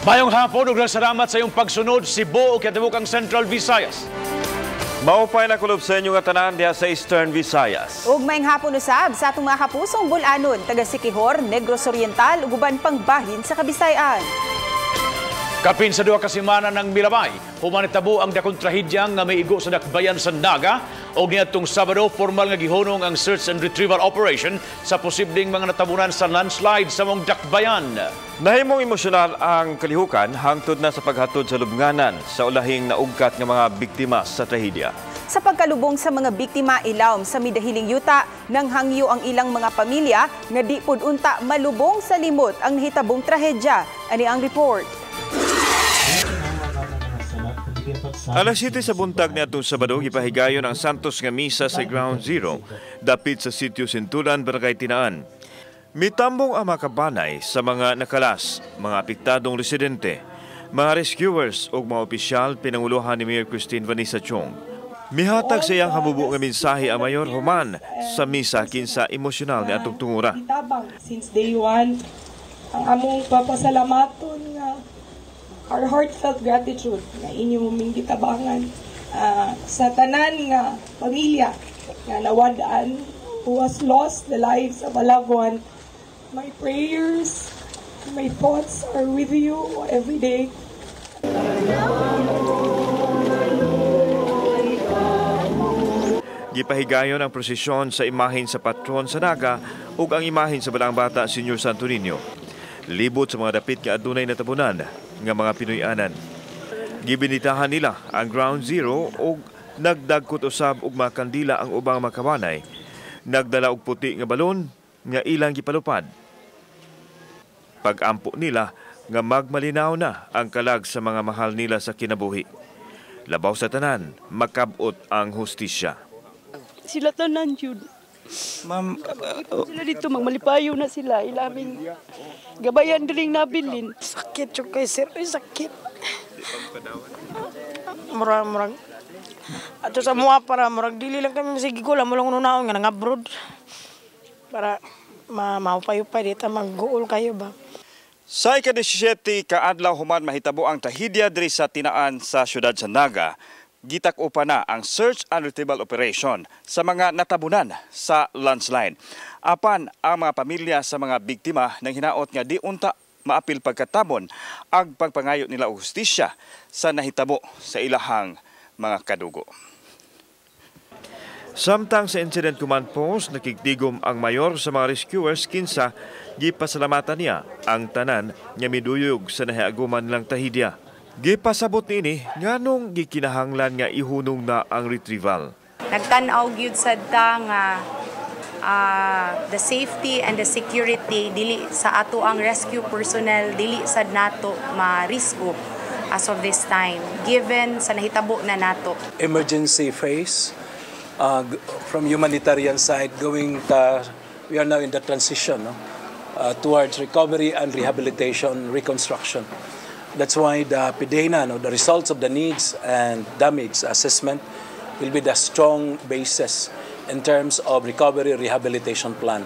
Mayong hapon ug salamat sa iyong pagsunod Cebu ug katibukang Central Visayas. Maupay na kulob sa inyo nga tanan diha sa Eastern Visayas. Ug mayong hapon usab sa atong mga kapusong bulanon, taga Siquijor, Negros Oriental ug uban pang bahin sa Kabisayan. Kapin sa 2 ka semana ng Milabay, humanitabo ang dakong trahedya nga may igo sa dakbayan sa Naga o niadtong Sabado, formal nga gihunong ang search and retrieval operation sa posibleng mga natabunan sa landslide sa mong dakbayan. Nahimong emosyonal ang kalihukan hangtod na sa paghatod sa lubnganan sa ulahing naugkat nga mga biktima sa trahedya. Sa pagkalubong sa mga biktima ilawom sa midahiling yuta, nang hangyo ang ilang mga pamilya nga di pud unta malubong sa limot ang nahitabong trahedya. Ani ang report. Alas 7 sa buntag niadtong Sabado, gipahigayon ang Santos nga misa sa Ground Zero, dapit sa Sitio Sintulan, Barangay Tinaan. Mitambong ang mga kabanay sa mga nakalas, mga apektadong residente, mga rescuers o mga opisyal pinanguluhan ni Mayor Christine Vanessa Chong. Mihatag sa iyang hamubo nga mensahe ang Mayor Human sa misa kinsa emosyonal ni atong tungura. Since day one, ang among papasalamaton nga our heartfelt gratitude na inyong huming gitabangan sa tanan nga pamilya nga nawadaan who has lost the lives of a loved one. My prayers, my thoughts are with you every day. Gipahigayon ang prosesyon sa imahin sa patron sa Naga ug ang imahin sa Balang Bata Senior Santo Niño. Libot sa mga dapit nga adunay natabunan nga mga Pinoyanan. Gibinitahan nila ang Ground Zero ug nagdagkot usab og mga kandila ang ubang mga kabanay. Nagdala og puti nga balon nga ilang gipalupad. Pag-ampo nila nga magmalinaw na ang kalag sa mga mahal nila sa kinabuhi. Labaw sa tanan, makabot ang hustisya. Sila tanan yun. Ma'am, sila dito magmalipayo na sila. Ilaming gabayan diling nabilin. Sakit yung kay sir. Ay, sakit. Murang. Ato sa mga para murag dili lang kami masigi ko lang mulong nunaon nga nang-abroad. Para maupay-upay dito mag-goal kayo ba. Sa ika-17 kaadlaw human mahitabo ang trahedya diri sa Tinaan sa siyudad sa Naga. Gitak-upa na ang search and retrieval operation sa mga natabunan sa landslide. Apan ang mga pamilya sa mga biktima nang hinaot nga di unta maapil pagkatabon ang pagpangayo nila og hustisya sa nahitabo sa ilahang mga kadugo. Samtang sa Incident Command Post, nakiktigom ang mayor sa mga rescuers kinsa gipasalamatan niya ang tanan nga miduyog sa nahiaguman nilang trahedya. Gipasabot nini nganong gikinahanglan nga ihunong na ang retrieval. Nagtan-aw gyud sadta nga the safety and the security dili sa ato ang rescue personnel dili sad nato ma-risko as of this time given sa nahitabo na nato. Emergency phase from humanitarian side going we are now in the transition towards recovery and rehabilitation reconstruction. That's why the PDENA, the results of the needs and damage assessment will be the strong basis in terms of recovery rehabilitation plan.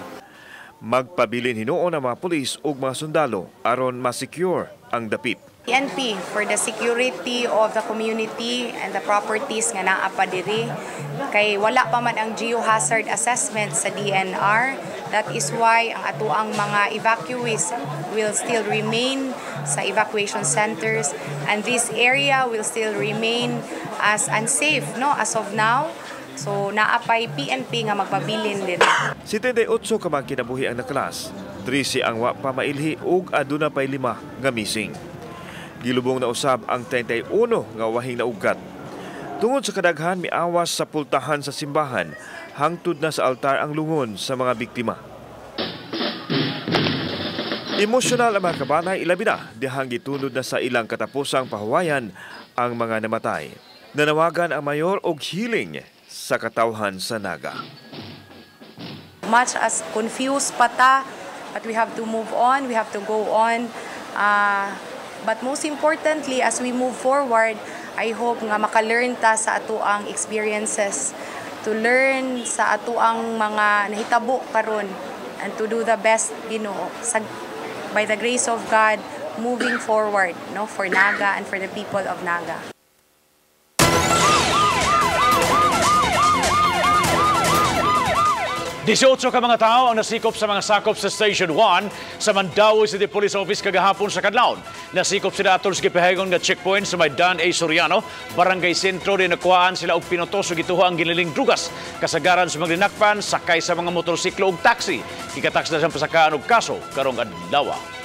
Magpabilin hinuon ang mga pulis ug mga sundalo aron ma-secure ang dapit. PNP for the security of the community and the properties nga naa pa diri kay wala pa man ang geohazard assessment sa DNR. That is why ang ato ang mga evacuees will still remain sa evacuation centers and this area will still remain as unsafe as of now. So naapay PNP nga magpabilin din. 78 ka mga kinabuhi ang naklas, 13 ang wa pa mailhi ug aduna pay 5 nga missing. Gilubong na usab ang 31 nga wahing naugat. Tungod sa kadaghan miawas sa pultahan sa simbahan, hangtod na sa altar ang lungon sa mga biktima. Emosyonal ang mga kabanay ilabi na dihang gitunod na sa ilang katapusang pahuwayan ang mga namatay. Nanawagan ang mayor og healing sa katawhan sa Naga. Much as confused pa ta, but we have to move on, we have to go on. But most importantly, as we move forward, I hope nga maka-learn ta sa atuang experiences, to learn sa atuang mga nahitabo karon and to do the best, by the grace of God, moving forward, no, for Naga and for the people of Naga. 18 ka mga tao ang nasikop sa mga sakop sa Station 1 sa Mandaue City Police Office kagahapon sa Kadlawon. Nasikop sila atol sa gipahigon nga checkpoint sa may Dan A. Soriano, Barangay Sentro, din nakuhaan sila og pinutos o gituho ang giniling drugas. Kasagaran sa mga linakpan, sakay sa mga motorsiklo ug taxi. Ikataks na siyang pasakaan og kaso karong adlaw.